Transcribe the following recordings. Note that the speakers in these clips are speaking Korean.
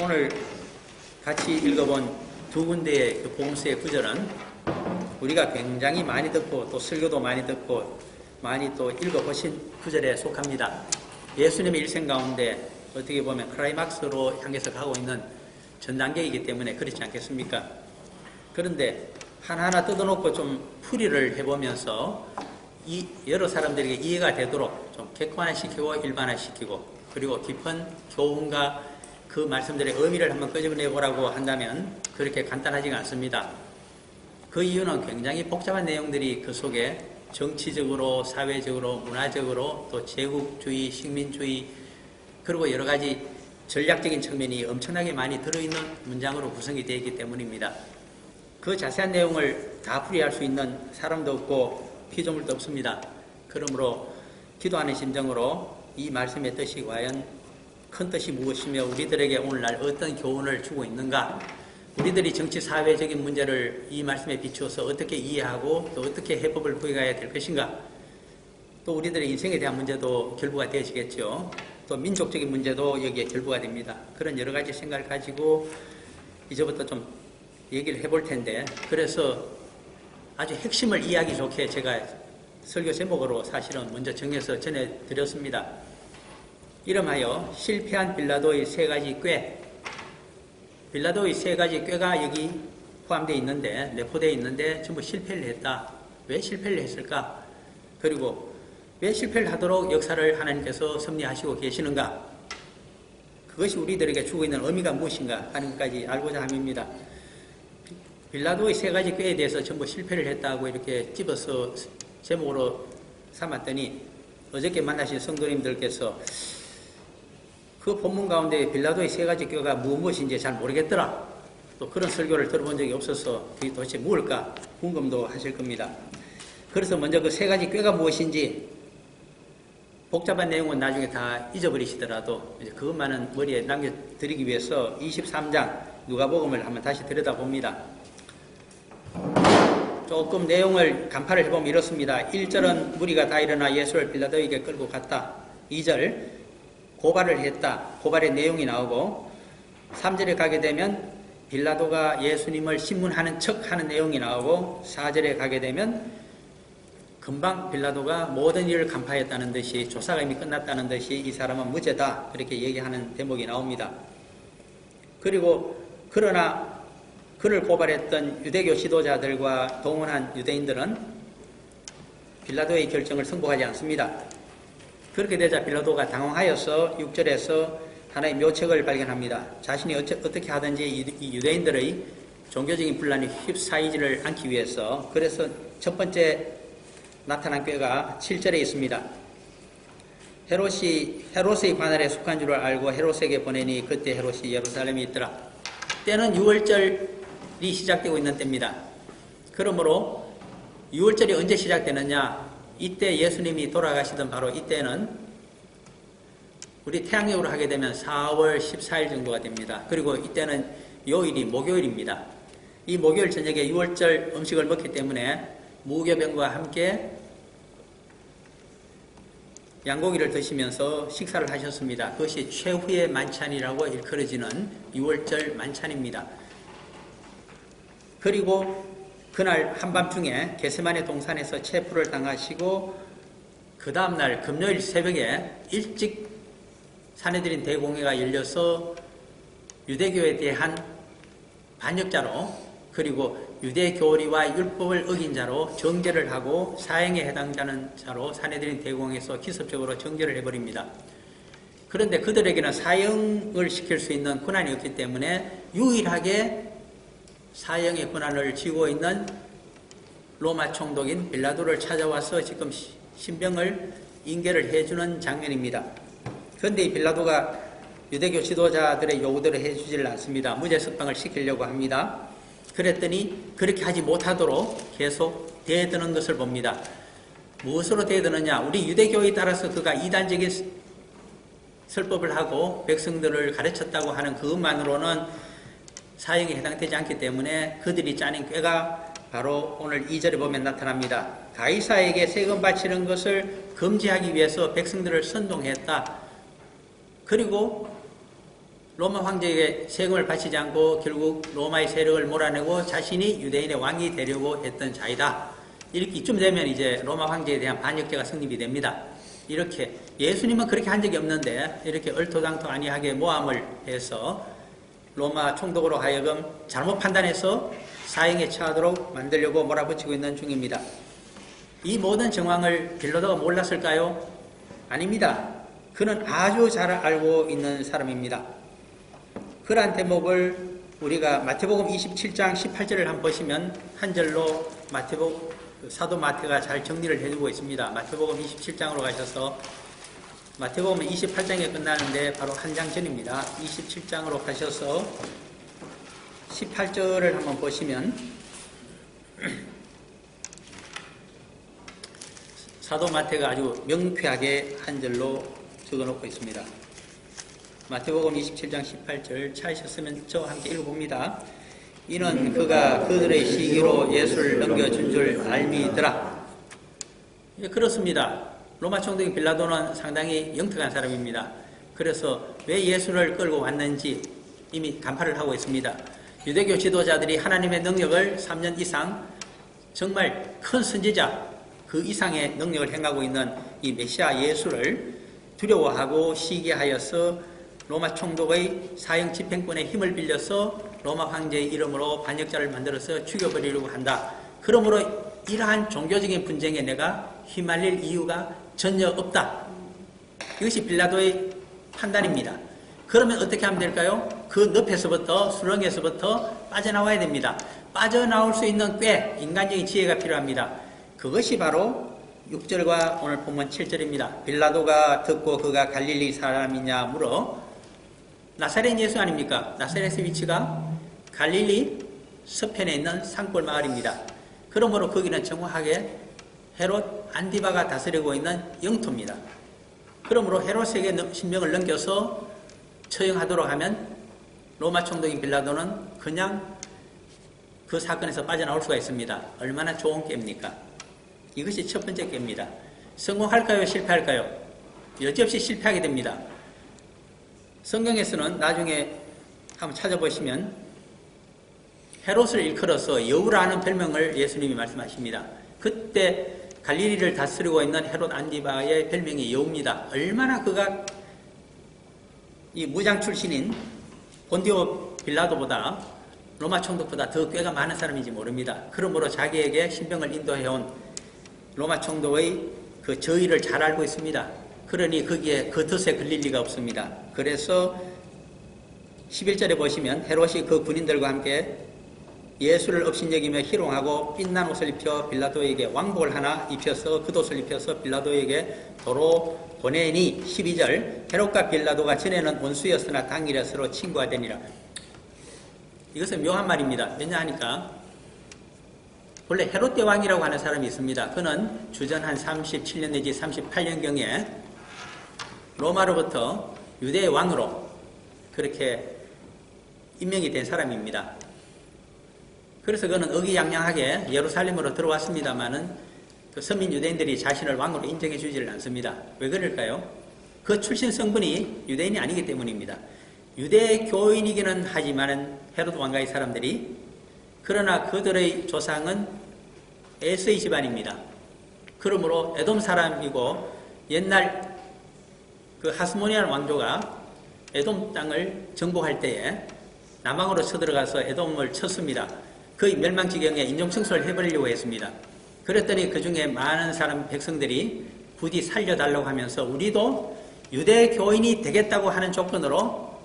오늘 같이 읽어본 두 군데의 그 복음서의 구절은 우리가 굉장히 많이 듣고 또 설교도 많이 듣고 많이 또 읽어보신 구절에 속합니다. 예수님의 일생 가운데 어떻게 보면 클라이막스로 향해서 가고 있는 전 단계이기 때문에 그렇지 않겠습니까? 그런데 하나하나 뜯어놓고 좀 풀이를 해보면서 여러 사람들에게 이해가 되도록 좀 객관화시키고 일반화시키고 그리고 깊은 교훈과 그 말씀들의 의미를 한번 끄집어내보라고 한다면 그렇게 간단하지가 않습니다. 그 이유는 굉장히 복잡한 내용들이 그 속에 정치적으로, 사회적으로, 문화적으로 또 제국주의, 식민주의 그리고 여러 가지 전략적인 측면이 엄청나게 많이 들어있는 문장으로 구성이 되어 있기 때문입니다. 그 자세한 내용을 다 풀이할 수 있는 사람도 없고 피조물도 없습니다. 그러므로 기도하는 심정으로 이 말씀의 뜻이 과연 큰 뜻이 무엇이며 우리들에게 오늘날 어떤 교훈을 주고 있는가, 우리들이 정치 사회적인 문제를 이 말씀에 비추어서 어떻게 이해하고 또 어떻게 해법을 구해가야 될 것인가, 또 우리들의 인생에 대한 문제도 결부가 되어지겠죠. 또 민족적인 문제도 여기에 결부가 됩니다. 그런 여러 가지 생각을 가지고 이제부터 좀 얘기를 해볼 텐데, 그래서 아주 핵심을 이해하기 좋게 제가 설교 제목으로 사실은 먼저 정해서 전해드렸습니다. 이름하여 실패한 빌라도의 세 가지 꾀. 빌라도의 세 가지 꾀가 여기 포함되어 있는데, 내포되어 있는데 전부 실패를 했다. 왜 실패를 했을까? 그리고 왜 실패를 하도록 역사를 하나님께서 섭리하시고 계시는가? 그것이 우리들에게 주고 있는 의미가 무엇인가 하는 것까지 알고자 함입니다. 빌라도의 세 가지 꾀에 대해서 전부 실패를 했다고 이렇게 집어서 제목으로 삼았더니 어저께 만나신 성도님들께서 그 본문 가운데 빌라도의 세 가지 꾀가 무엇인지 잘 모르겠더라. 또 그런 설교를 들어본 적이 없어서 그게 도대체 무엇일까 궁금도 하실 겁니다. 그래서 먼저 그 세 가지 꾀가 무엇인지 복잡한 내용은 나중에 다 잊어버리시더라도 이제 그것만은 머리에 남겨드리기 위해서 23장 누가복음을 한번 다시 들여다봅니다. 조금 내용을 간파를 해보면 이렇습니다. 1절은 무리가 다 일어나 예수를 빌라도에게 끌고 갔다. 2절 고발을 했다. 고발의 내용이 나오고 3절에 가게 되면 빌라도가 예수님을 신문하는 척하는 내용이 나오고 4절에 가게 되면 금방 빌라도가 모든 일을 간파했다는 듯이 조사가 이미 끝났다는 듯이 이 사람은 무죄다 그렇게 얘기하는 대목이 나옵니다. 그리고 그러나 그를 고발했던 유대교 지도자들과 동원한 유대인들은 빌라도의 결정을 승복하지 않습니다. 그렇게 되자 빌라도가 당황하여서 6절에서 하나의 묘책을 발견합니다. 자신이 어떻게 하든지 이 유대인들의 종교적인 분란에 휩싸이지를 않기 위해서, 그래서 첫 번째 나타난 꾀가 7절에 있습니다. 헤롯의 관할에 속한 줄을 알고 헤롯에게 보내니 그때 헤롯이 예루살렘에 있더라. 때는 6월절이 시작되고 있는 때입니다. 그러므로 6월절이 언제 시작되느냐? 이때 예수님이 돌아가시던 바로 이때는 우리 태양력으로 하게 되면 4월 14일 정도가 됩니다. 그리고 이때는 요일이 목요일입니다. 이 목요일 저녁에 6월절 음식을 먹기 때문에 무교병과 함께 양고기를 드시면서 식사를 하셨습니다. 그것이 최후의 만찬이라고 일컬어지는 6월절 만찬입니다. 그리고 그날 한밤중에 겟세마네 동산에서 체포를 당하시고 그 다음날 금요일 새벽에 일찍 사내들인 대공회가 열려서 유대교에 대한 반역자로 그리고 유대교리와 율법을 어긴 자로 정죄를 하고 사형에 해당되는 자로 사내들인 대공회에서 기습적으로 정죄를 해버립니다. 그런데 그들에게는 사형을 시킬 수 있는 권한이 없기 때문에 유일하게 사형의 권한을 쥐고 있는 로마 총독인 빌라도를 찾아와서 지금 신병을 인계를 해주는 장면입니다. 그런데 이 빌라도가 유대교 지도자들의 요구대로 해주지를 않습니다. 무죄 석방을 시키려고 합니다. 그랬더니 그렇게 하지 못하도록 계속 대드는 것을 봅니다. 무엇으로 대드느냐? 우리 유대교에 따라서 그가 이단적인 설법을 하고 백성들을 가르쳤다고 하는 그것만으로는 사형에 해당되지 않기 때문에 그들이 짜낸 꾀가 바로 오늘 2절에 보면 나타납니다. 가이사에게 세금 바치는 것을 금지하기 위해서 백성들을 선동했다. 그리고 로마 황제에게 세금을 바치지 않고 결국 로마의 세력을 몰아내고 자신이 유대인의 왕이 되려고 했던 자이다. 이렇게 이쯤 되면 이제 로마 황제에 대한 반역죄가 성립이 됩니다. 이렇게 예수님은 그렇게 한 적이 없는데 이렇게 얼토당토 아니하게 모함을 해서 로마 총독으로 하여금 잘못 판단해서 사형에 처하도록 만들려고 몰아붙이고 있는 중입니다. 이 모든 정황을 빌라도가 몰랐을까요? 아닙니다. 그는 아주 잘 알고 있는 사람입니다. 그러한 대목을 우리가 마태복음 27장 18절을 한번 보시면 한 절로 사도 마태가 잘 정리를 해주고 있습니다. 마태복음 27장으로 가셔서 마태복음은 28장에 끝나는데 바로 한 장 전입니다. 27장으로 가셔서 18절을 한번 보시면 사도 마태가 아주 명쾌하게 한 절로 적어놓고 있습니다. 마태복음 27장 18절 찾으셨으면 저와 함께 읽어봅니다. 이는 그가 그들의 시기로 예수를 넘겨준 줄 알미더라. 예, 그렇습니다. 로마 총독인 빌라도는 상당히 영특한 사람입니다. 그래서 왜 예수를 끌고 왔는지 이미 간파를 하고 있습니다. 유대교 지도자들이 하나님의 능력을 3년 이상 정말 큰 선지자 그 이상의 능력을 행하고 있는 이 메시아 예수를 두려워하고 시기하여서 로마 총독의 사형 집행권의 힘을 빌려서 로마 황제의 이름으로 반역자를 만들어서 죽여버리려고 한다. 그러므로 이러한 종교적인 분쟁에 내가 휘말릴 이유가 전혀 없다. 이것이 빌라도의 판단입니다. 그러면 어떻게 하면 될까요? 그 늪에서부터 수렁에서부터 빠져나와야 됩니다. 빠져나올 수 있는 꽤 인간적인 지혜가 필요합니다. 그것이 바로 6절과 오늘 본문 7절입니다. 빌라도가 듣고 그가 갈릴리 사람이냐 물어 나사렛 예수 아닙니까? 나사렛의 위치가 갈릴리 서편에 있는 산골 마을입니다. 그러므로 거기는 정확하게 헤롯 안디바가 다스리고 있는 영토입니다. 그러므로 헤롯에게 신병을 넘겨서 처형하도록 하면 로마 총독인 빌라도는 그냥 그 사건에서 빠져나올 수가 있습니다. 얼마나 좋은 깹니까? 이것이 첫 번째 깹니다. 성공할까요? 실패할까요? 여지없이 실패하게 됩니다. 성경에서는 나중에 한번 찾아보시면 헤롯을 일컬어서 여우라는 별명을 예수님이 말씀하십니다. 그때 갈릴리를 다스리고 있는 헤롯 안디바의 별명이 여우입니다. 얼마나 그가 이 무장 출신인 본디오 빌라도보다 로마 총독보다 더 꾀가 많은 사람인지 모릅니다. 그러므로 자기에게 신병을 인도해온 로마 총독의 그 저의를 잘 알고 있습니다. 그러니 거기에 그 덫에 걸릴 리가 없습니다. 그래서 11절에 보시면 헤롯이 그 군인들과 함께 예수를 업신여기며 희롱하고 빛난 옷을 입혀 빌라도에게 왕복을 하나 입혀서 겉옷을 입혀서 빌라도에게 도로 보내니 12절 헤롯과 빌라도가 전에는 원수였으나 당일에 서로 친구가 되니라. 이것은 묘한 말입니다. 왜냐 하니까 원래 헤롯 대왕이라고 하는 사람이 있습니다. 그는 주전 한 37년 내지 38년경에 로마로부터 유대의 왕으로 그렇게 임명이 된 사람입니다. 그래서 그는 의기양양하게 예루살렘으로 들어왔습니다마는 그 서민 유대인들이 자신을 왕으로 인정해 주지를 않습니다. 왜 그럴까요? 그 출신 성분이 유대인이 아니기 때문입니다. 유대 교인이기는 하지만은 헤롯 왕가의 사람들이 그러나 그들의 조상은 에서의 집안입니다. 그러므로 에돔 사람이고 옛날 그 하스모니안 왕조가 에돔 땅을 정복할 때에 남왕으로 쳐들어가서 에돔을 쳤습니다. 거의 멸망지경에 인종청소를 해버리려고 했습니다. 그랬더니 그 중에 많은 사람 백성들이 부디 살려달라고 하면서 우리도 유대 교인이 되겠다고 하는 조건으로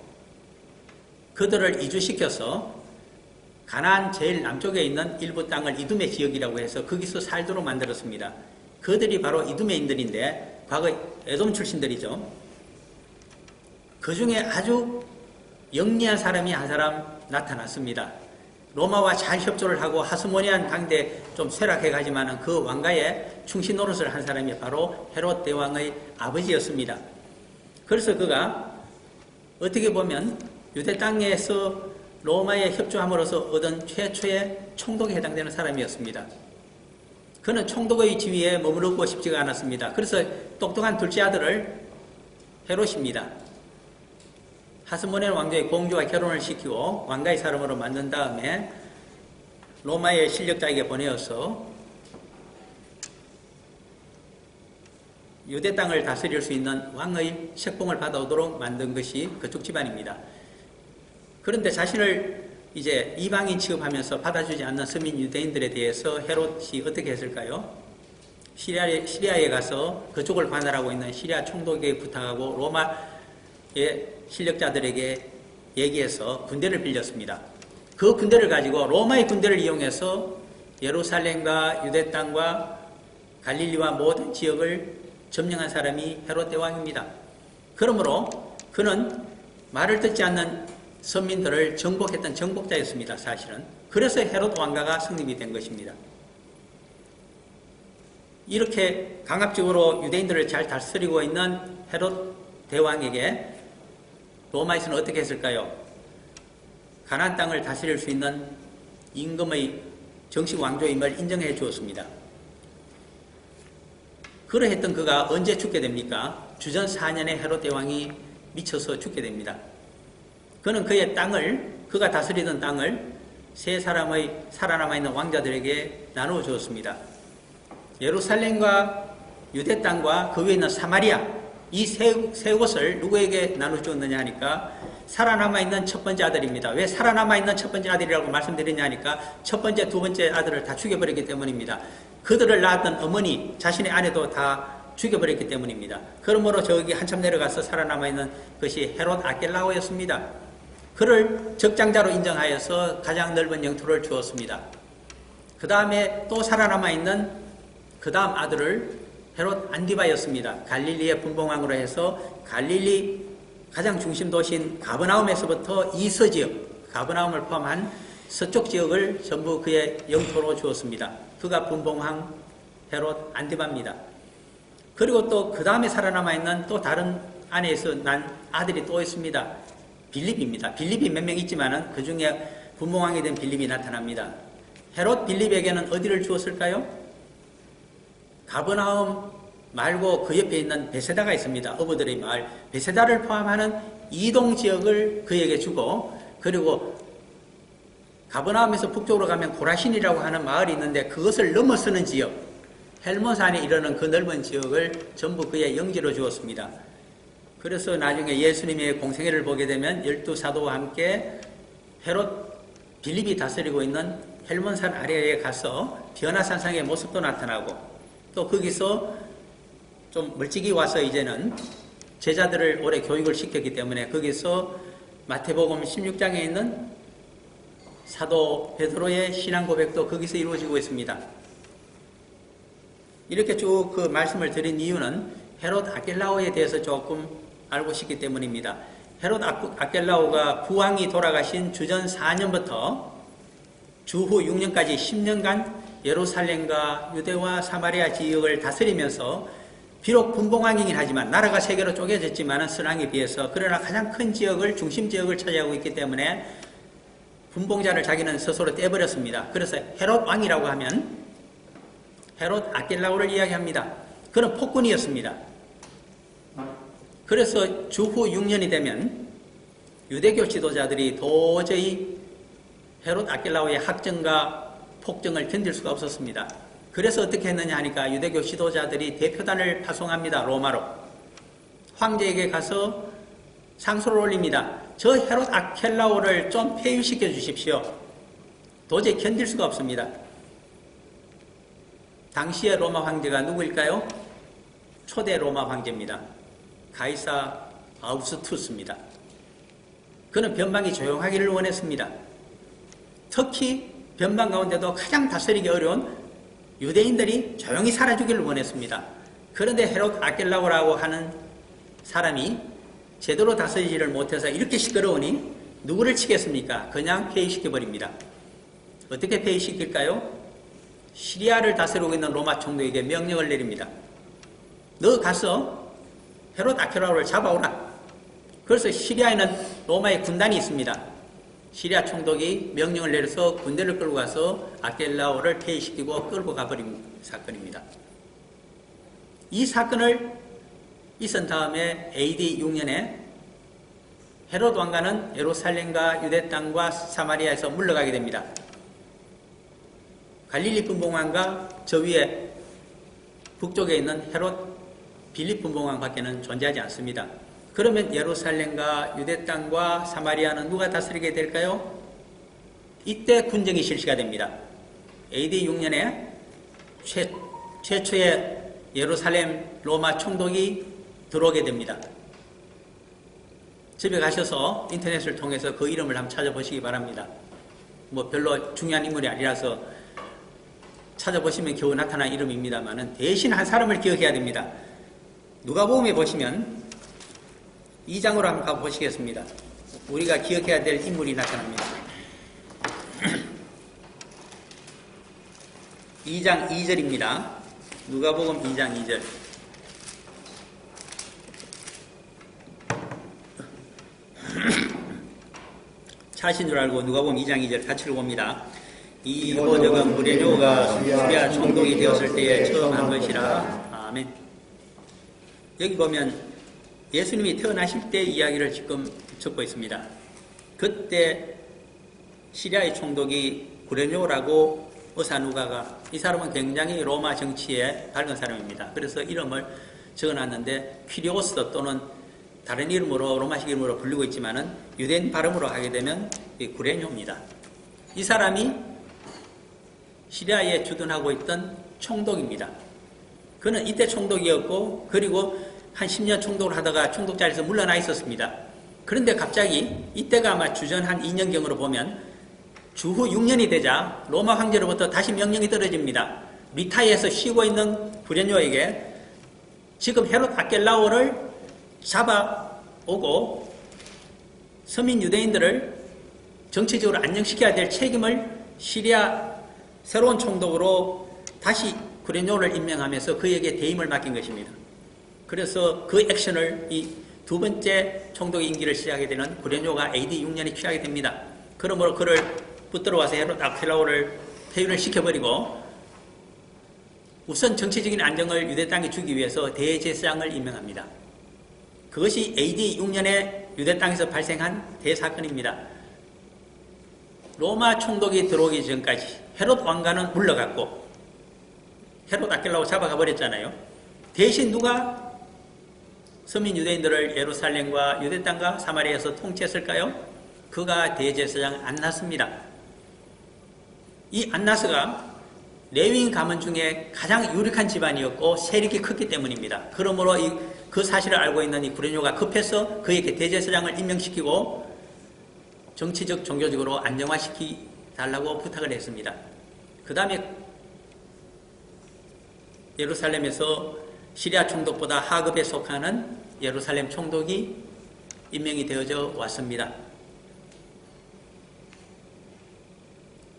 그들을 이주시켜서 가나안 제일 남쪽에 있는 일부 땅을 이두메 지역이라고 해서 거기서 살도록 만들었습니다. 그들이 바로 이두메인들인데 과거 에돔 출신들이죠. 그 중에 아주 영리한 사람이 한 사람 나타났습니다. 로마와 잘 협조를 하고 하스모니안 당대 좀 쇠락해 가지만은 그 왕가에 충신 노릇을 한 사람이 바로 헤롯 대왕의 아버지였습니다. 그래서 그가 어떻게 보면 유대 땅에서 로마에 협조함으로써 얻은 최초의 총독에 해당되는 사람이었습니다. 그는 총독의 지위에 머무르고 싶지가 않았습니다. 그래서 똑똑한 둘째 아들을 헤롯입니다. 하스모네온 왕조의 공주와 결혼을 시키고 왕가의 사람으로 만든 다음에 로마의 실력자에게 보내어서 유대 땅을 다스릴 수 있는 왕의 책봉을 받아오도록 만든 것이 그쪽 집안입니다. 그런데 자신을 이제 이방인 취급하면서 받아주지 않는 서민 유대인들에 대해서 헤롯이 어떻게 했을까요? 시리아에 가서 그쪽을 관할하고 있는 시리아 총독에게 부탁하고 로마의 실력자들에게 얘기해서 군대를 빌렸습니다. 그 군대를 가지고 로마의 군대를 이용해서 예루살렘과 유대 땅과 갈릴리와 모든 지역을 점령한 사람이 헤롯 대왕입니다. 그러므로 그는 말을 듣지 않는 선민들을 정복했던 정복자였습니다. 사실은. 그래서 헤롯 왕가가 성립이 된 것입니다. 이렇게 강압적으로 유대인들을 잘 다스리고 있는 헤롯 대왕에게 로마에서는 어떻게 했을까요? 가나안 땅을 다스릴 수 있는 임금의 정식 왕조임을 인정해 주었습니다. 그러했던 그가 언제 죽게 됩니까? 주전 4년에 헤롯 대왕이 미쳐서 죽게 됩니다. 그는 그의 땅을, 그가 다스리던 땅을 세 사람의 살아남아있는 왕자들에게 나누어 주었습니다. 예루살렘과 유대 땅과 그 위에 있는 사마리아, 이 세 곳을 누구에게 나누어 주었느냐 하니까 살아남아있는 첫 번째 아들입니다. 왜 살아남아있는 첫 번째 아들이라고 말씀드리냐 하니까 첫 번째, 두 번째 아들을 다 죽여버렸기 때문입니다. 그들을 낳았던 어머니, 자신의 아내도 다 죽여버렸기 때문입니다. 그러므로 저기 한참 내려가서 살아남아있는 것이 헤롯 아켈라오였습니다. 그를 적장자로 인정하여서 가장 넓은 영토를 주었습니다. 그 다음에 또 살아남아있는 그 다음 아들을 헤롯 안디바였습니다. 갈릴리의 분봉왕으로 해서 갈릴리 가장 중심 도시인 가버나움에서부터 이서지역, 가버나움을 포함한 서쪽 지역을 전부 그의 영토로 주었습니다. 그가 분봉왕 헤롯 안디바입니다. 그리고 또 그 다음에 살아남아있는 또 다른 아내에서 난 아들이 또 있습니다. 빌립입니다. 빌립이 몇 명 있지만은 그 중에 분봉왕이 된 빌립이 나타납니다. 헤롯 빌립에게는 어디를 주었을까요? 가버나움 말고 그 옆에 있는 베세다가 있습니다. 어부들의 마을. 베세다를 포함하는 이동 지역을 그에게 주고, 그리고 가버나움에서 북쪽으로 가면 고라신이라고 하는 마을이 있는데 그것을 넘어서는 지역, 헬몬산에 이르는 그 넓은 지역을 전부 그의 영지로 주었습니다. 그래서 나중에 예수님의 공생애를 보게 되면 12사도와 함께 헤롯 빌립이 다스리고 있는 헬몬산 아래에 가서 변화산상의 모습도 나타나고, 또 거기서 좀 멀찍이 와서 이제는 제자들을 오래 교육을 시켰기 때문에 거기서 마태복음 16장에 있는 사도 베드로의 신앙 고백도 거기서 이루어지고 있습니다. 이렇게 쭉 그 말씀을 드린 이유는 헤롯 아켈라오에 대해서 조금 알고 싶기 때문입니다. 헤롯 아켈라오가 부왕이 돌아가신 주전 4년부터 주후 6년까지 10년간 예루살렘과 유대와 사마리아 지역을 다스리면서 비록 분봉왕이긴 하지만 나라가 세 개로 쪼개졌지만 선왕에 비해서 그러나 가장 큰 지역을, 중심 지역을 차지하고 있기 때문에 분봉자를 자기는 스스로 떼버렸습니다. 그래서 헤롯 왕이라고 하면 헤롯 아켈라오를 이야기합니다. 그는 폭군이었습니다. 그래서 주후 6년이 되면 유대교 지도자들이 도저히 헤롯 아켈라오의 학정과 폭정을 견딜 수가 없었습니다. 그래서 어떻게 했느냐 하니까 유대교 지도자들이 대표단을 파송합니다. 로마로. 황제에게 가서 상소를 올립니다. 저 헤롯 아켈라오를 좀 폐위시켜 주십시오. 도저히 견딜 수가 없습니다. 당시의 로마 황제가 누구일까요? 초대 로마 황제입니다. 가이사 아우구스투스입니다. 그는 변방이 조용하기를 원했습니다. 특히 변방 가운데도 가장 다스리기 어려운 유대인들이 조용히 살아주기를 원했습니다. 그런데 헤롯 아켈라오라고 하는 사람이 제대로 다스리지를 못해서 이렇게 시끄러우니 누구를 치겠습니까? 그냥 폐위시켜버립니다. 어떻게 폐위시킬까요? 시리아를 다스리고 있는 로마 총독에게 명령을 내립니다. 너 가서 헤롯 아켈라오를 잡아오라. 그래서 시리아에는 로마의 군단이 있습니다. 시리아 총독이 명령을 내려서 군대를 끌고 가서 아켈라오를 폐위시키고 끌고 가버린 사건입니다. 이 사건을 있은 다음에 AD 6년에 헤롯 왕가는 예루살렘과 유대 땅과 사마리아에서 물러가게 됩니다. 갈릴리 분봉왕과 저 위에 북쪽에 있는 헤롯 빌립 분봉왕 밖에는 존재하지 않습니다. 그러면 예루살렘과 유대 땅과 사마리아는 누가 다스리게 될까요? 이때 군정이 실시가 됩니다. AD 6년에 최초의 예루살렘 로마 총독이 들어오게 됩니다. 집에 가셔서 인터넷을 통해서 그 이름을 한번 찾아보시기 바랍니다. 뭐 별로 중요한 인물이 아니라서 찾아보시면 겨우 나타난 이름입니다만 대신 한 사람을 기억해야 됩니다. 누가복음에 보시면 2장으로 한번 가보시겠습니다. 우리가 기억해야 될 인물이 나타납니다. 2장 2절입니다. 누가복음 2장 2절. 차신 줄 알고 누가복음 2장 2절 같이 읽어봅니다. 이 호적은 무레뇨가 수리아 총독이 되었을 때에 처음 한 것이라. 아멘. 여기 보면 예수님이 태어나실 때 이야기를 지금 적고 있습니다. 그때 시리아의 총독이 구레뇨라고 의사누가가, 이 사람은 굉장히 로마 정치에 밝은 사람입니다. 그래서 이름을 적어놨는데 퀴리오스 또는 다른 이름으로 로마식 이름으로 불리고 있지만은 유대인 발음으로 하게 되면 구레뇨입니다. 이 사람이 시리아에 주둔하고 있던 총독입니다. 그는 이때 총독이었고 그리고 한 10년 총독을 하다가 총독 자리에서 물러나 있었습니다. 그런데 갑자기 이때가 아마 주전 한 2년경으로 보면 주후 6년이 되자 로마 황제로부터 다시 명령이 떨어집니다. 리타이에서 쉬고 있는 구레뇨에게 지금 헤롯 아켈라오를 잡아오고 서민 유대인들을 정치적으로 안정시켜야 될 책임을 시리아 새로운 총독으로 다시 구레뇨를 임명하면서 그에게 대임을 맡긴 것입니다. 그래서 그 액션을 이 두 번째 총독의 임기를 시작하게 되는 구레뇨가 AD 6년에 취하게 됩니다. 그러므로 그를 붙들어 와서 헤롯 아켈라오를 폐위를 시켜버리고 우선 정치적인 안정을 유대 땅에 주기 위해서 대제사장을 임명합니다. 그것이 AD 6년에 유대 땅에서 발생한 대사건입니다. 로마 총독이 들어오기 전까지 헤롯 왕가는 물러갔고 헤롯 아켈라오 잡아가 버렸잖아요. 대신 누가 서민 유대인들을 예루살렘과 유대 땅과 사마리아에서 통치했을까요? 그가 대제사장 안나스입니다. 이 안나스가 레위인 가문 중에 가장 유력한 집안이었고 세력이 컸기 때문입니다. 그러므로 그 사실을 알고 있는 이 구레뇨가 급해서 그에게 대제사장을 임명시키고 정치적, 종교적으로 안정화시키 달라고 부탁을 했습니다. 그 다음에 예루살렘에서 시리아 총독보다 하급에 속하는 예루살렘 총독이 임명이 되어져 왔습니다.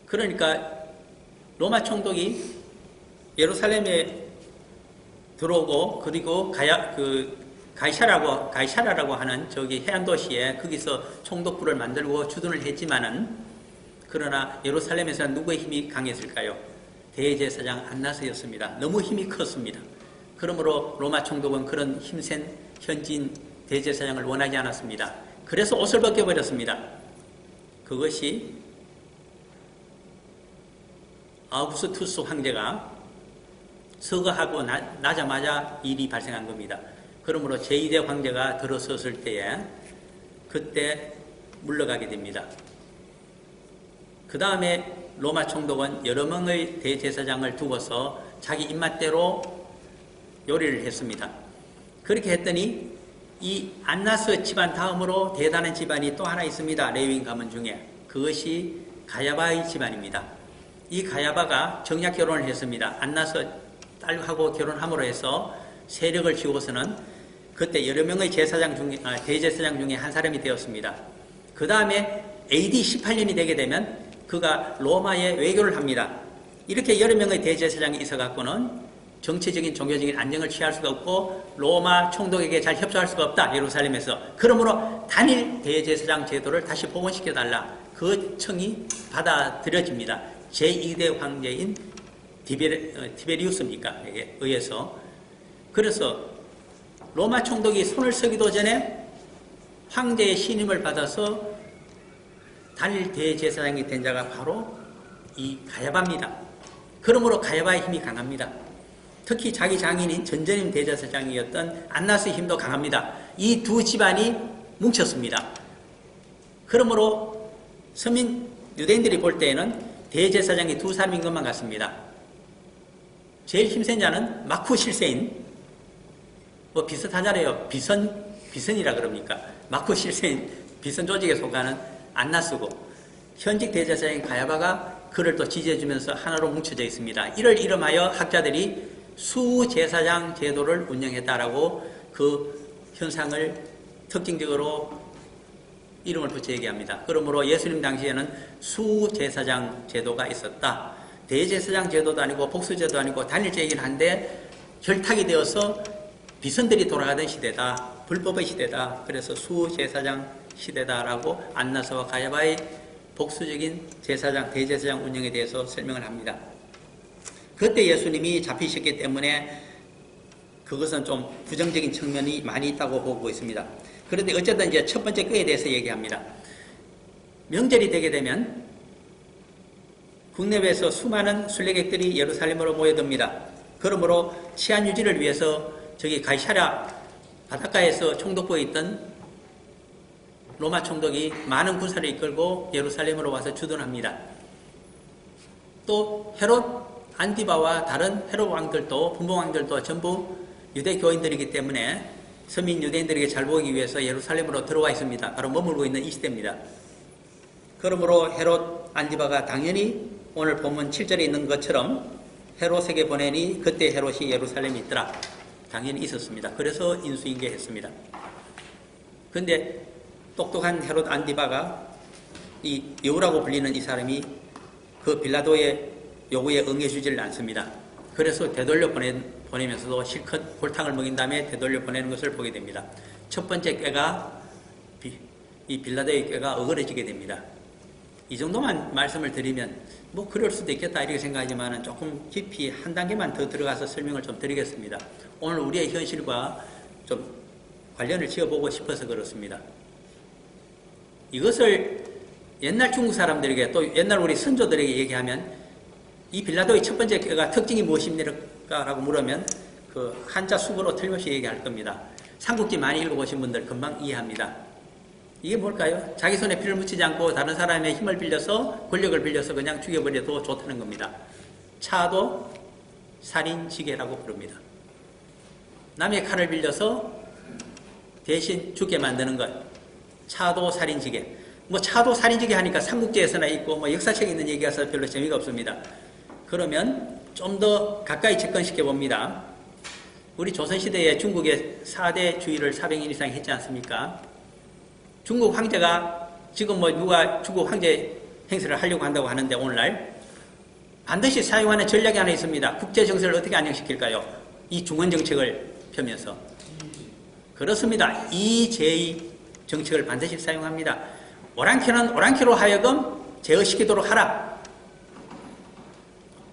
그러니까 로마 총독이 예루살렘에 들어오고 그리고 가이사라라고 하는 저기 해안 도시에 거기서 총독부를 만들고 주둔을 했지만은 그러나 예루살렘에서는 누구의 힘이 강했을까요? 대제사장 안나스였습니다. 너무 힘이 컸습니다. 그러므로 로마 총독은 그런 힘센 현지인 대제사장을 원하지 않았습니다. 그래서 옷을 벗겨버렸습니다. 그것이 아우구스투스 황제가 서거하고 나자마자 일이 발생한 겁니다. 그러므로 제2대 황제가 들어섰을 때에 그때 물러가게 됩니다. 그 다음에 로마 총독은 여러 명의 대제사장을 두고서 자기 입맛대로 요리를 했습니다. 그렇게 했더니 이 안나스 집안 다음으로 대단한 집안이 또 하나 있습니다. 레위인 가문 중에. 그것이 가야바의 집안입니다. 이 가야바가 정략 결혼을 했습니다. 안나스 딸하고 결혼함으로 해서 세력을 쥐고서는 그때 여러 명의 대제사장 중에 한 사람이 되었습니다. 그 다음에 AD 18년이 되게 되면 그가 로마에 외교를 합니다. 이렇게 여러 명의 대제사장이 있어갖고는 정치적인 종교적인 안정을 취할 수가 없고 로마 총독에게 잘 협조할 수가 없다. 예루살렘에서. 그러므로 단일 대제사장 제도를 다시 복원시켜달라. 그 청이 받아들여집니다. 제2대 황제인 티베리우스입니까? 의해서. 그래서 로마 총독이 손을 쓰기도 전에 황제의 신임을 받아서 단일 대제사장이 된 자가 바로 이 가야바입니다. 그러므로 가야바의 힘이 강합니다. 특히 자기 장인인 전전임 대제사장이었던 안나스의 힘도 강합니다. 이 두 집안이 뭉쳤습니다. 그러므로 서민 유대인들이 볼 때에는 대제사장이 두 사람인 것만 같습니다. 제일 힘센 자는 마쿠 실세인, 뭐 비슷하잖아요. 비선이라 그럽니까? 마쿠 실세인, 비선 조직에 속하는 안나스고, 현직 대제사장인 가야바가 그를 또 지지해주면서 하나로 뭉쳐져 있습니다. 이를 이름하여 학자들이 수제사장 제도를 운영했다라고 그 현상을 특징적으로 이름을 붙여 얘기합니다. 그러므로 예수님 당시에는 수제사장 제도가 있었다. 대제사장 제도도 아니고 복수제도 아니고 단일제이긴 한데 결탁이 되어서 비선들이 돌아가던 시대다. 불법의 시대다. 그래서 수제사장 시대다라고 안나스와 가야바의 복수적인 제사장, 대제사장 운영에 대해서 설명을 합니다. 그때 예수님이 잡히셨기 때문에 그것은 좀 부정적인 측면이 많이 있다고 보고 있습니다. 그런데 어쨌든 이제 첫 번째 꾀에 대해서 얘기합니다. 명절이 되게 되면 국내외에서 수많은 순례객들이 예루살렘으로 모여듭니다. 그러므로 치안 유지를 위해서 저기 가이사랴 바닷가에서 총독부에 있던 로마 총독이 많은 군사를 이끌고 예루살렘으로 와서 주둔합니다. 또 헤롯 안티바와 다른 헤롯 왕들도 분봉 왕들도 전부 유대 교인들이기 때문에 서민 유대인들에게 잘 보이기 위해서 예루살렘으로 들어와 있습니다. 바로 머물고 있는 이 시대입니다. 그러므로 헤롯 안티바가 당연히 오늘 본문 7절에 있는 것처럼 헤롯에게 보내니 그때 헤롯이 예루살렘에 있더라. 당연히 있었습니다. 그래서 인수인계했습니다. 그런데 똑똑한 헤롯 안티바가 이 여우라고 불리는 이 사람이 그 빌라도의 요구에 응해주지를 않습니다. 그래서 되돌려 보내면서도 실컷 골탕을 먹인 다음에 되돌려 보내는 것을 보게 됩니다. 첫 번째 꾀가 이 빌라도의 꾀가 어그러지게 됩니다. 이 정도만 말씀을 드리면 뭐 그럴 수도 있겠다 이렇게 생각하지만 조금 깊이 한 단계만 더 들어가서 설명을 좀 드리겠습니다. 오늘 우리의 현실과 좀 관련을 지어보고 싶어서 그렇습니다. 이것을 옛날 중국 사람들에게 또 옛날 우리 선조들에게 얘기하면 이 빌라도의 첫 번째 꾀가 특징이 무엇입니까라고 물으면 그 한자 숙어로 틀림없이 얘기할 겁니다. 삼국지 많이 읽어보신 분들 금방 이해합니다. 이게 뭘까요? 자기 손에 피를 묻히지 않고 다른 사람의 힘을 빌려서 권력을 빌려서 그냥 죽여버려도 좋다는 겁니다. 차도 살인지계라고 부릅니다. 남의 칼을 빌려서 대신 죽게 만드는 것. 차도 살인지계. 뭐 차도 살인지계 하니까 삼국지에서나 있고 뭐 역사책에 있는 얘기가서 별로 재미가 없습니다. 그러면 좀 더 가까이 접근시켜 봅니다. 우리 조선시대에 중국의 4대 주의를 400년 이상 했지 않습니까? 중국 황제가 지금 뭐 누가 중국 황제 행세를 하려고 한다고 하는데 오늘날 반드시 사용하는 전략이 하나 있습니다. 국제 정세를 어떻게 안정시킬까요? 이 중원 정책을 펴면서. 그렇습니다. 이제의 정책을 반드시 사용합니다. 오랑캐는 오랑캐로 하여금 제어시키도록 하라.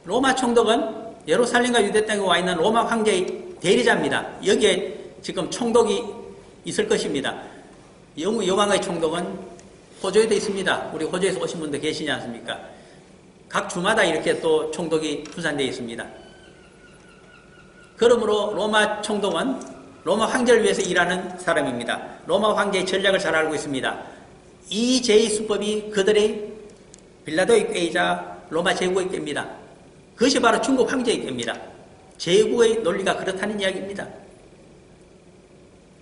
로마 총독은 예루살렘과 유대 땅에 와 있는 로마 황제의 대리자입니다. 여기에 지금 총독이 있을 것입니다. 여왕의 총독은 호주에도 있습니다. 우리 호주에서 오신 분들 계시지 않습니까? 각 주마다 이렇게 또 총독이 분산되어 있습니다. 그러므로 로마 총독은 로마 황제를 위해서 일하는 사람입니다. 로마 황제의 전략을 잘 알고 있습니다. 이 제2수법이 그들의 빌라도의 꾀이자 로마 제국의 꾀입니다. 그것이 바로 중국 황제의 꾀입니다. 제국의 논리가 그렇다는 이야기입니다.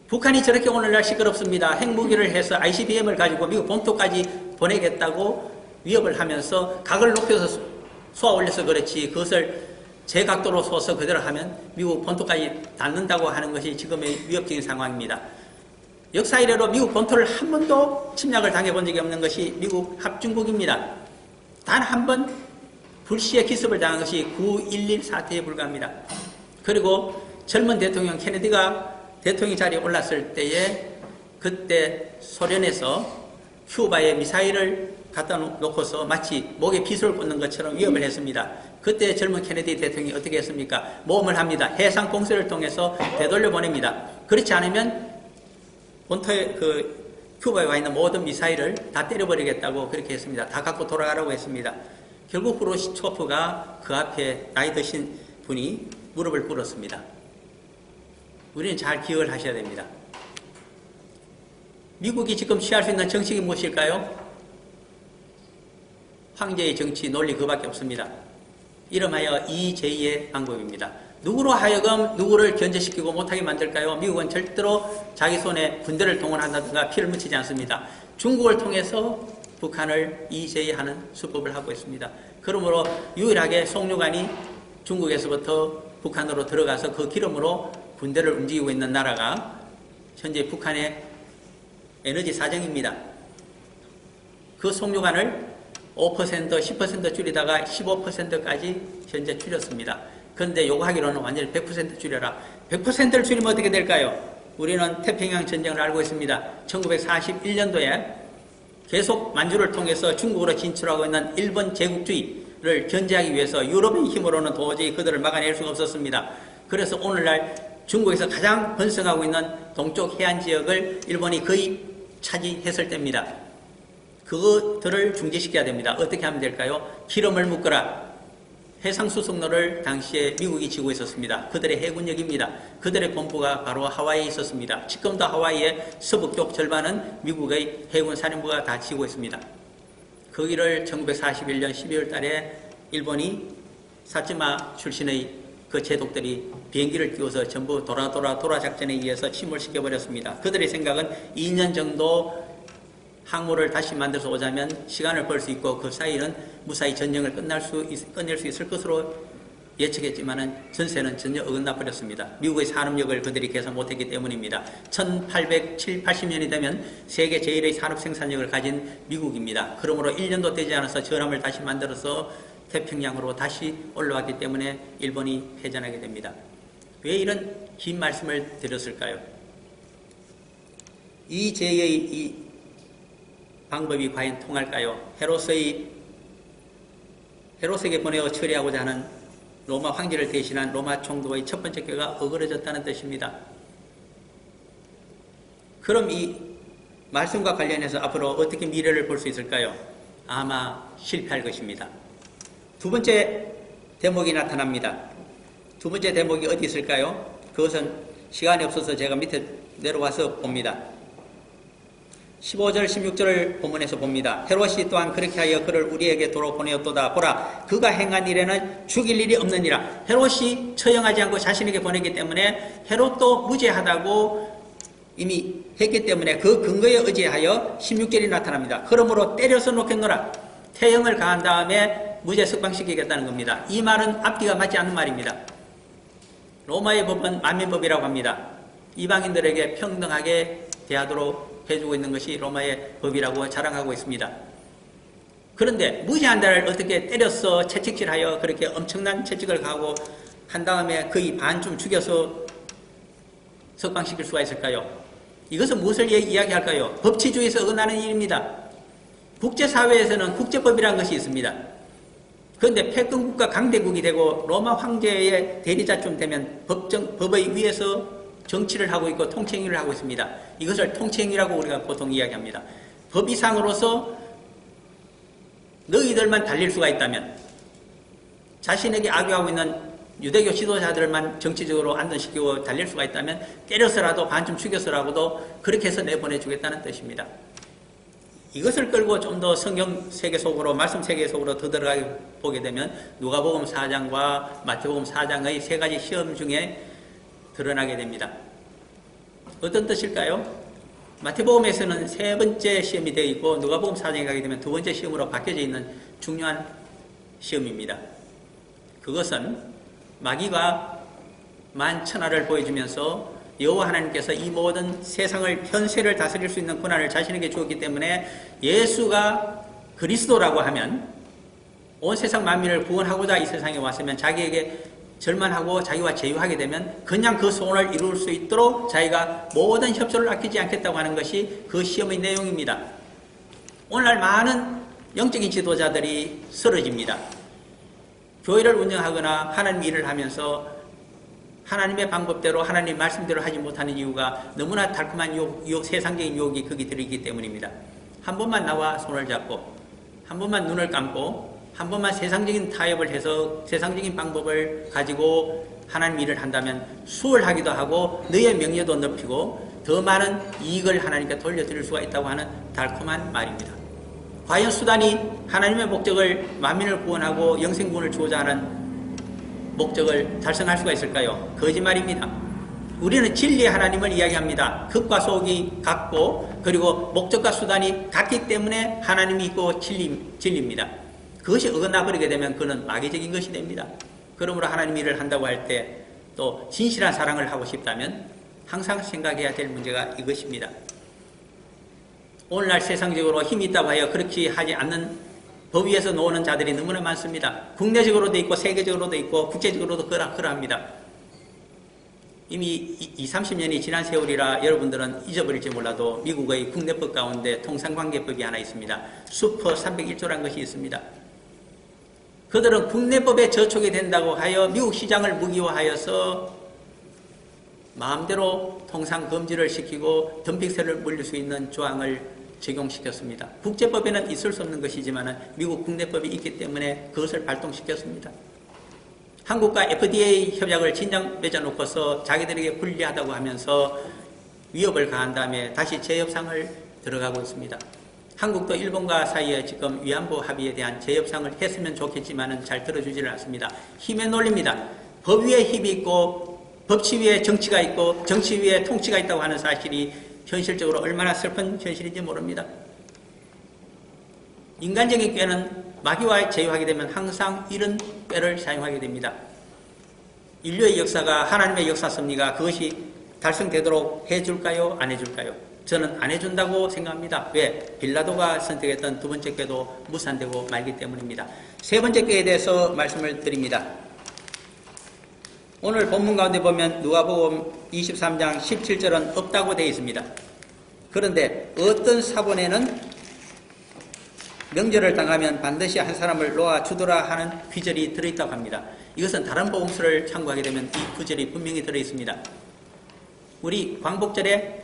북한이 저렇게 오늘날 시끄럽습니다. 핵무기를 해서 ICBM을 가지고 미국 본토까지 보내겠다고 위협을 하면서 각을 높여서 쏘아 올려서 그렇지 그것을 제 각도로 쏘서 그대로 하면 미국 본토까지 닿는다고 하는 것이 지금의 위협적인 상황입니다. 역사 이래로 미국 본토를 한 번도 침략을 당해본 적이 없는 것이 미국 합중국입니다. 단 한 번 불시에 기습을 당한 것이 9.11 사태에 불과합니다. 그리고 젊은 대통령 케네디가 대통령 자리에 올랐을 때에 그때 소련에서 큐바에 미사일을 갖다 놓고서 마치 목에 비수를 꽂는 것처럼 위협을 했습니다. 그때 젊은 케네디 대통령이 어떻게 했습니까? 모험을 합니다. 해상 공세를 통해서 되돌려 보냅니다. 그렇지 않으면 본토의 그 큐바에 와 있는 모든 미사일을 다 때려버리겠다고 그렇게 했습니다. 다 갖고 돌아가라고 했습니다. 결국 후르시초프가 그 앞에 나이 드신 분이 무릎을 꿇었습니다. 우리는 잘 기억을 하셔야 됩니다. 미국이 지금 취할 수 있는 정책이 무엇일까요? 황제의 정치 논리 그밖에 없습니다. 이름하여 EJ의 방법입니다. 누구로 하여금 누구를 견제시키고 못하게 만들까요? 미국은 절대로 자기 손에 군대를 동원한다든가 피를 묻히지 않습니다. 중국을 통해서 북한을 EJ하는 수법을 하고 있습니다. 그러므로 유일하게 송유관이 중국에서부터 북한으로 들어가서 그 기름으로 군대를 움직이고 있는 나라가 현재 북한의 에너지 사정입니다. 그 송유관을 5%, 10% 줄이다가 15%까지 현재 줄였습니다. 그런데 요구하기로는 완전히 100% 줄여라. 100%를 줄이면 어떻게 될까요? 우리는 태평양 전쟁을 알고 있습니다. 1941년도에 계속 만주를 통해서 중국으로 진출하고 있는 일본 제국주의를 견제하기 위해서 유럽의 힘으로는 도저히 그들을 막아낼 수가 없었습니다. 그래서 오늘날 중국에서 가장 번성하고 있는 동쪽 해안 지역을 일본이 거의 차지했을 때입니다. 그것들을 중지시켜야 됩니다. 어떻게 하면 될까요? 기름을 묶어라. 해상수송로를 당시에 미국이 지고 있었습니다. 그들의 해군력입니다. 그들의 본부가 바로 하와이에 있었습니다. 지금도 하와이의 서북쪽 절반은 미국의 해군 사령부가 다 지고 있습니다. 거기를 1941년 12월 달에 일본이 사츠마 출신의 그 제독들이 비행기를 띄워서 전부 도라 작전에 의해서 침몰시켜버렸습니다. 그들의 생각은 2년 정도 항모를 다시 만들어서 오자면 시간을 벌 수 있고 그 사이는 무사히 전쟁을 끝낼 수 있을 것으로 예측했지만 전세는 전혀 어긋나 버렸습니다. 미국의 산업력을 그들이 계산 못했기 때문입니다. 1870, 80년이 되면 세계 제1의 산업 생산력을 가진 미국입니다. 그러므로 1년도 되지 않아서 전함을 다시 만들어서 태평양으로 다시 올라왔기 때문에 일본이 패전하게 됩니다. 왜 이런 긴 말씀을 드렸을까요? 이 제의 이 방법이 과연 통할까요? 헤롯에게 보내어 처리하고자 하는 로마 황제를 대신한 로마 총독의 첫 번째 꾀가 어그러졌다는 뜻입니다. 그럼 이 말씀과 관련해서 앞으로 어떻게 미래를 볼 수 있을까요? 아마 실패할 것입니다. 두 번째 대목이 나타납니다. 두 번째 대목이 어디 있을까요? 그것은 시간이 없어서 제가 밑에 내려와서 봅니다. 15절, 16절을 본문에서 봅니다. 헤롯이 또한 그렇게 하여 그를 우리에게 도로 보내었도다. 보라, 그가 행한 일에는 죽일 일이 없느니라. 헤롯이 처형하지 않고 자신에게 보내기 때문에 헤롯도 무죄하다고 이미 했기 때문에 그 근거에 의지하여 16절이 나타납니다. 그러므로 때려서 놓겠노라. 태형을 가한 다음에 무죄 석방시키겠다는 겁니다. 이 말은 앞뒤가 맞지 않는 말입니다. 로마의 법은 만민법이라고 합니다. 이방인들에게 평등하게 대하도록 해주고 있는 것이 로마의 법이라고 자랑하고 있습니다. 그런데 무죄한 자를 어떻게 때려서 채찍질하여 그렇게 엄청난 채찍을 가하고 한 다음에 거의 반쯤 죽여서 석방시킬 수가 있을까요? 이것은 무엇을 이야기할까요? 법치주의에서 어긋나는 일입니다. 국제사회에서는 국제법이라는 것이 있습니다. 그런데 패권국가 강대국이 되고 로마 황제의 대리자쯤 되면 법의 위에서 정치를 하고 있고 통치행위를 하고 있습니다. 이것을 통치행위라고 우리가 보통 이야기합니다. 법 이상으로서 너희들만 달릴 수가 있다면, 자신에게 악유하고 있는 유대교 지도자들만 정치적으로 안전시키고 달릴 수가 있다면 때려서라도 반쯤 죽여서라도 그렇게 해서 내보내주겠다는 뜻입니다. 이것을 끌고 좀 더 성경 세계 속으로, 말씀 세계 속으로 더 들어가게 보게 되면 누가복음 4장과 마태복음 4장의 세 가지 시험 중에 드러나게 됩니다. 어떤 뜻일까요? 마태복음에서는 세 번째 시험이 되어 있고 누가복음 4장에 가게 되면 두 번째 시험으로 바뀌어져 있는 중요한 시험입니다. 그것은 마귀가 만천하를 보여주면서 여호와 하나님께서 이 모든 세상을 현세를 다스릴 수 있는 권한을 자신에게 주었기 때문에 예수가 그리스도라고 하면 온 세상 만민을 구원하고자 이 세상에 왔으면 자기에게 절만하고 자기와 제휴하게 되면 그냥 그 소원을 이룰 수 있도록 자기가 모든 협조를 아끼지 않겠다고 하는 것이 그 시험의 내용입니다. 오늘날 많은 영적인 지도자들이 쓰러집니다. 교회를 운영하거나 하나님 일을 하면서 하나님의 방법대로 하나님 말씀대로 하지 못하는 이유가 너무나 달콤한 유혹, 세상적인 유혹이 거기 들어있기 때문입니다. 한 번만 나와 손을 잡고 한 번만 눈을 감고 한 번만 세상적인 타협을 해서 세상적인 방법을 가지고 하나님 일을 한다면 수월하기도 하고 너의 명예도 높이고 더 많은 이익을 하나님께 돌려드릴 수가 있다고 하는 달콤한 말입니다. 과연 수단이 하나님의 목적을 만민을 구원하고 영생구원을 주고자 하는 목적을 달성할 수가 있을까요? 거짓말입니다. 우리는 진리의 하나님을 이야기합니다. 극과 속이 같고 그리고 목적과 수단이 같기 때문에 하나님이 있고 진리입니다. 그것이 어긋나버리게 되면 그는 마귀적인 것이 됩니다. 그러므로 하나님 일을 한다고 할 때 또 진실한 사랑을 하고 싶다면 항상 생각해야 될 문제가 이것입니다. 오늘날 세상적으로 힘이 있다고 하여 그렇게 하지 않는 법 위에서 노는 자들이 너무나 많습니다. 국내적으로도 있고 세계적으로도 있고 국제적으로도 그러합니다. 이미 20-30년이 지난 세월이라 여러분들은 잊어버릴지 몰라도 미국의 국내법 가운데 통상관계법이 하나 있습니다. 슈퍼 301조라는 것이 있습니다. 그들은 국내법에 저촉이 된다고 하여 미국 시장을 무기화하여서 마음대로 통상금지를 시키고 덤핑세를 물릴 수 있는 조항을 적용시켰습니다. 국제법에는 있을 수 없는 것이지만 미국 국내법이 있기 때문에 그것을 발동시켰습니다. 한국과 FDA 협약을 진작 맺어놓고서 자기들에게 불리하다고 하면서 위협을 가한 다음에 다시 재협상을 들어가고 있습니다. 한국도 일본과 사이에 지금 위안부 합의에 대한 재협상을 했으면 좋겠지만 잘 들어주지를 않습니다. 힘의 논리입니다. 법 위에 힘이 있고 법치 위에 정치가 있고 정치 위에 통치가 있다고 하는 사실이 현실적으로 얼마나 슬픈 현실인지 모릅니다. 인간적인 꾀는 마귀와 제휴하게 되면 항상 이런 꾀를 사용하게 됩니다. 인류의 역사가 하나님의 역사 섭리가 그것이 달성되도록 해줄까요? 안 해줄까요? 저는 안 해준다고 생각합니다. 왜? 빌라도가 선택했던 두 번째 꾀도 무산되고 말기 때문입니다. 세 번째 꾀에 대해서 말씀을 드립니다. 오늘 본문 가운데 보면 누가복음 23장 17절은 없다고 되어 있습니다. 그런데 어떤 사본에는 명절을 당하면 반드시 한 사람을 놓아주더라 하는 귀절이 들어있다고 합니다. 이것은 다른 복음서를 참고하게 되면 이 구절이 분명히 들어있습니다. 우리 광복절에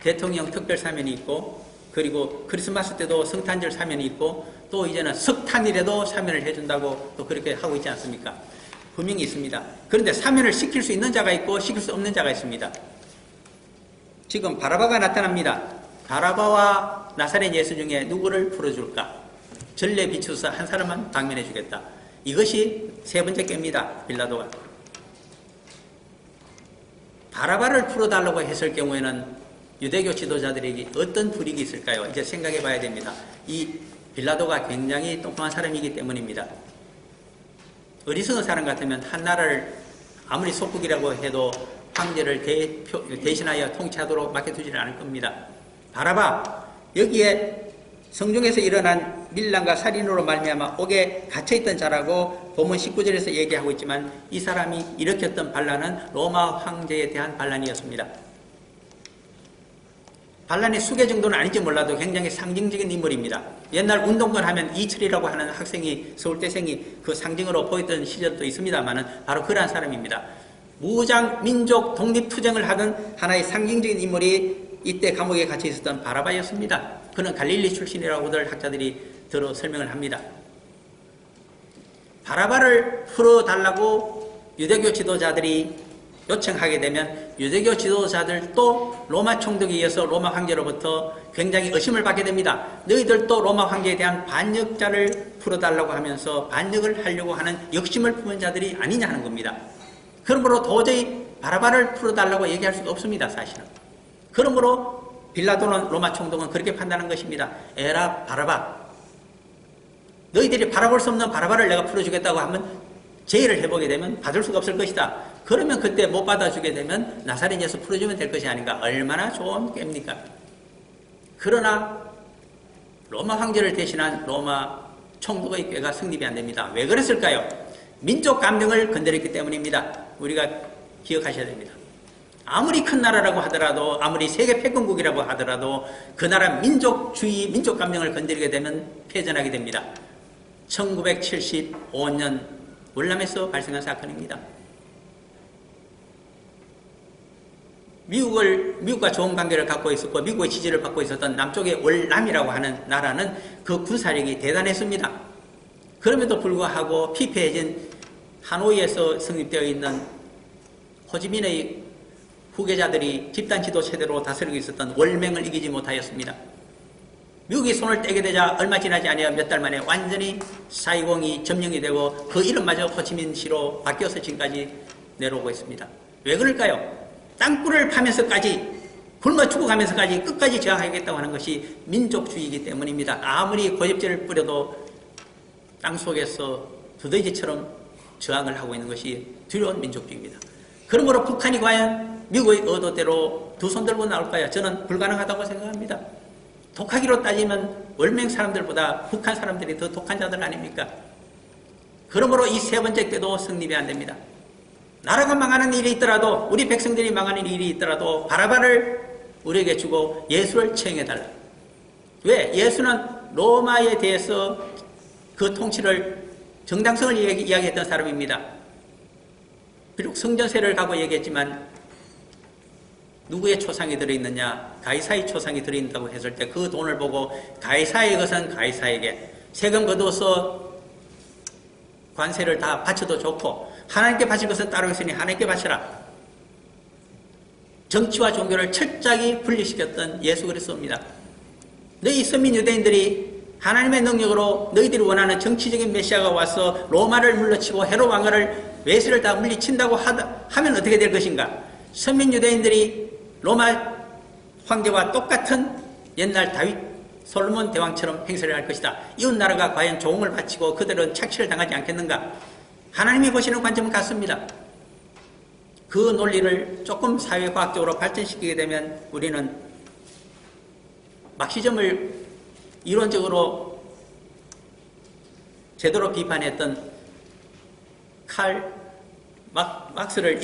대통령 특별 사면이 있고 그리고 크리스마스 때도 성탄절 사면이 있고 또 이제는 석탄일에도 사면을 해준다고 또 그렇게 하고 있지 않습니까? 분명히 있습니다. 그런데 사면을 시킬 수 있는 자가 있고 시킬 수 없는 자가 있습니다. 지금 바라바가 나타납니다. 바라바와 나사렛 예수 중에 누구를 풀어줄까? 전례 비추어서 한 사람만 방면해 주겠다. 이것이 세 번째 꾀입니다. 빌라도가. 바라바를 풀어달라고 했을 경우에는 유대교 지도자들에게 어떤 불이익이 있을까요? 이제 생각해 봐야 됩니다. 이 빌라도가 굉장히 똑똑한 사람이기 때문입니다. 어리석은 사람 같으면 한 나라를 아무리 속국이라고 해도 황제를 대신하여 통치하도록 맡겨두지는 않을 겁니다. 바라바, 여기에 성중에서 일어난 밀란과 살인으로 말미암아 옥에 갇혀있던 자라고 본문 19절에서 얘기하고 있지만 이 사람이 일으켰던 반란은 로마 황제에 대한 반란이었습니다. 반란의 수계 정도는 아닌지 몰라도 굉장히 상징적인 인물입니다. 옛날 운동권 하면 이철이라고 하는 학생이 서울대생이 그 상징으로 보였던 시절도 있습니다만 바로 그러한 사람입니다. 무장 민족 독립투쟁을 하던 하나의 상징적인 인물이 이때 감옥에 갇혀 있었던 바라바였습니다. 그는 갈릴리 출신이라고들 학자들이 들어 설명을 합니다. 바라바를 풀어달라고 유대교 지도자들이 요청하게 되면 유대교 지도자들도 로마 총독에 의해서 로마 황제로부터 굉장히 의심을 받게 됩니다. 너희들도 로마 황제에 대한 반역자를 풀어달라고 하면서 반역을 하려고 하는 욕심을 품은 자들이 아니냐 하는 겁니다. 그러므로 도저히 바라바를 풀어달라고 얘기할 수가 없습니다. 사실은. 그러므로 빌라도는 로마 총독은 그렇게 판단한 것입니다. 에라 바라바, 너희들이 바라볼 수 없는 바라바를 내가 풀어주겠다고 하면 제의를 해보게 되면 받을 수가 없을 것이다. 그러면 그때 못 받아주게 되면 나사렛 예수 풀어주면 될 것이 아닌가. 얼마나 좋은 꾀입니까? 그러나 로마 황제를 대신한 로마 총독의 꾀가 성립이 안 됩니다. 왜 그랬을까요? 민족 감정을 건드렸기 때문입니다. 우리가 기억하셔야 됩니다. 아무리 큰 나라라고 하더라도 아무리 세계 패권국이라고 하더라도 그 나라 민족주의, 민족 감정을 건드리게 되면 패전하게 됩니다. 1975년 월남에서 발생한 사건입니다. 미국과 좋은 관계를 갖고 있었고 미국의 지지를 받고 있었던 남쪽의 월남이라고 하는 나라는 그 군사력이 대단했습니다. 그럼에도 불구하고 피폐해진 하노이에서 성립되어 있는 호지민의 후계자들이 집단 지도 체제로 다스리고 있었던 월맹을 이기지 못하였습니다. 미국이 손을 떼게 되자 얼마 지나지 아니하 몇 달 만에 완전히 사이공이 점령이 되고 그 이름마저 호치민시로 바뀌어서 지금까지 내려오고 있습니다. 왜 그럴까요? 땅굴을 파면서까지 굶어 죽어가면서까지 끝까지 저항하겠다고 하는 것이 민족주의이기 때문입니다. 아무리 고집질을 뿌려도 땅속에서 두더지처럼 저항을 하고 있는 것이 두려운 민족주의입니다. 그러므로 북한이 과연 미국의 의도대로 두 손 들고 나올까요? 저는 불가능하다고 생각합니다. 독하기로 따지면 월맹 사람들보다 북한 사람들이 더 독한 자들 아닙니까? 그러므로 이 세 번째 때도 성립이 안 됩니다. 나라가 망하는 일이 있더라도 우리 백성들이 망하는 일이 있더라도 바라바를 우리에게 주고 예수를 처형해달라. 왜? 예수는 로마에 대해서 그 통치를 정당성을 이야기했던 사람입니다. 비록 성전세를 가고 얘기했지만 누구의 초상이 들어있느냐? 가이사의 초상이 들어있다고 했을 때 그 돈을 보고 가이사의 것은 가이사에게 세금 거둬서 관세를 다 바쳐도 좋고 하나님께 바칠 것은 따로 있으니 하나님께 바쳐라. 정치와 종교를 철저하게 분리시켰던 예수 그리스도입니다. 너희 선민 유대인들이 하나님의 능력으로 너희들이 원하는 정치적인 메시아가 와서 로마를 물러치고 헤롯 왕가를 외세를 다 물리친다고 하면 어떻게 될 것인가? 선민 유대인들이 로마 황제와 똑같은 옛날 다윗 솔로몬 대왕처럼 행세를 할 것이다. 이웃 나라가 과연 조공을 바치고 그들은 착취를 당하지 않겠는가? 하나님이 보시는 관점은 같습니다. 그 논리를 조금 사회과학적으로 발전시키게 되면 우리는 막시즘을 이론적으로 제대로 비판했던 칼 막스를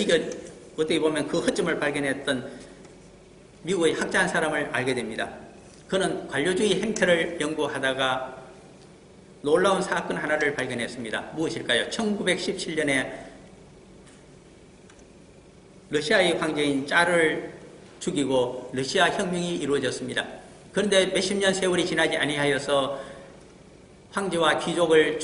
어떻게 보면 그 허점을 발견했던 미국의 학자 한 사람을 알게 됩니다. 그는 관료주의 행태를 연구하다가 놀라운 사건 하나를 발견했습니다. 무엇일까요? 1917년에 러시아의 황제인 짜를 죽이고 러시아 혁명이 이루어졌습니다. 그런데 몇십 년 세월이 지나지 아니하여서 황제와 귀족을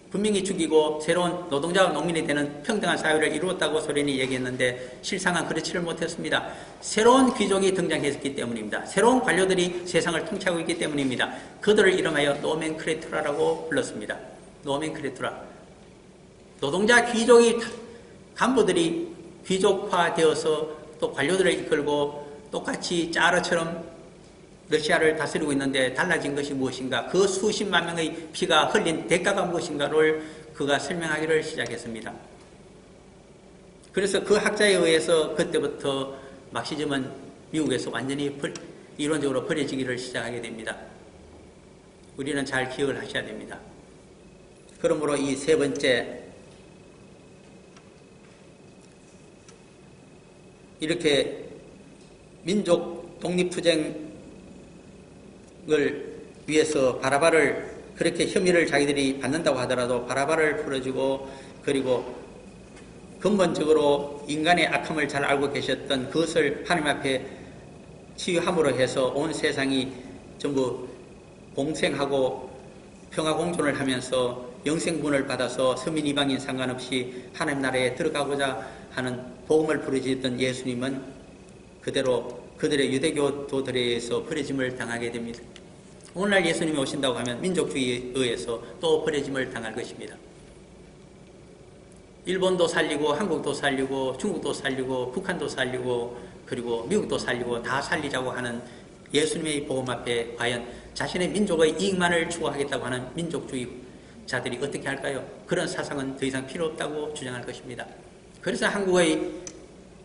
분명히 죽이고 새로운 노동자와 농민이 되는 평등한 사회를 이루었다고 소련이 얘기했는데 실상은 그렇지를 못했습니다. 새로운 귀족이 등장했기 때문입니다. 새로운 관료들이 세상을 통치하고 있기 때문입니다. 그들을 이름하여 노멘크레투라라고 불렀습니다. 노멘크레투라. 노동자 귀족이 간부들이 귀족화되어서 또 관료들을 이끌고 똑같이 짜르처럼 러시아를 다스리고 있는데 달라진 것이 무엇인가? 그 수십만 명의 피가 흘린 대가가 무엇인가를 그가 설명하기를 시작했습니다. 그래서 그 학자에 의해서 그때부터 막시즘은 미국에서 완전히 이론적으로 버려지기를 시작하게 됩니다. 우리는 잘 기억을 하셔야 됩니다. 그러므로 이 세 번째, 이렇게 민족 독립투쟁 을 위해서 바라바를 그렇게 혐의를 자기들이 받는다고 하더라도 바라바를 풀어주고 그리고 근본적으로 인간의 악함을 잘 알고 계셨던 그것을 하나님 앞에 치유함으로 해서 온 세상이 전부 공생하고 평화공존을 하면서 영생분을 받아서 서민 이방인 상관없이 하나님 나라에 들어가고자 하는 복음을 부르짖던 예수님은 그대로 그들의 유대교도들에 의해서 버려짐을 당하게 됩니다. 오늘날 예수님이 오신다고 하면 민족주의에 의해서 또 버려짐을 당할 것입니다. 일본도 살리고 한국도 살리고 중국도 살리고 북한도 살리고 그리고 미국도 살리고 다 살리자고 하는 예수님의 복음 앞에 과연 자신의 민족의 이익만을 추구하겠다고 하는 민족주의자들이 어떻게 할까요? 그런 사상은 더 이상 필요 없다고 주장할 것입니다. 그래서 한국의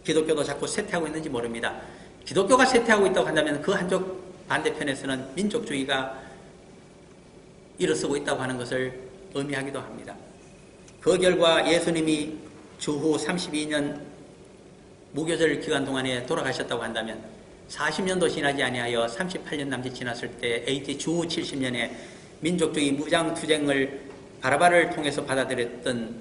기독교도 자꾸 쇠퇴하고 있는지 모릅니다. 기독교가 쇠퇴하고 있다고 한다면 그 한쪽 반대편에서는 민족주의가 일어서고 있다고 하는 것을 의미하기도 합니다. 그 결과 예수님이 주후 32년 무교절 기간 동안에 돌아가셨다고 한다면 40년도 지나지 아니하여 38년 남짓 지났을 때 AD 주후 70년에 민족주의 무장투쟁을 바라바를 통해서 받아들였던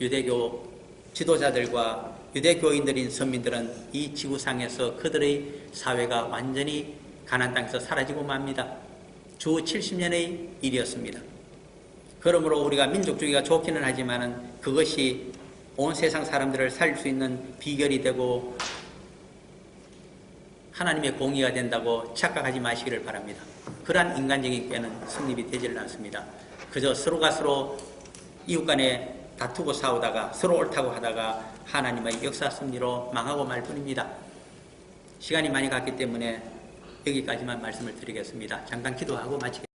유대교 지도자들과 유대 교인들인 선민들은 이 지구상에서 그들의 사회가 완전히 가나안 땅에서 사라지고 맙니다. 주 70년의 일이었습니다. 그러므로 우리가 민족주의가 좋기는 하지만은 그것이 온 세상 사람들을 살릴 수 있는 비결이 되고 하나님의 공의가 된다고 착각하지 마시기를 바랍니다. 그러한 인간적인 꾀는 성립이 되지를 않습니다. 그저 서로가 서로 이웃 간에 다투고 싸우다가 서로 옳다고 하다가 하나님의 역사 섭리로 망하고 말 뿐입니다. 시간이 많이 갔기 때문에 여기까지만 말씀을 드리겠습니다. 잠깐 기도하고 마치겠습니다.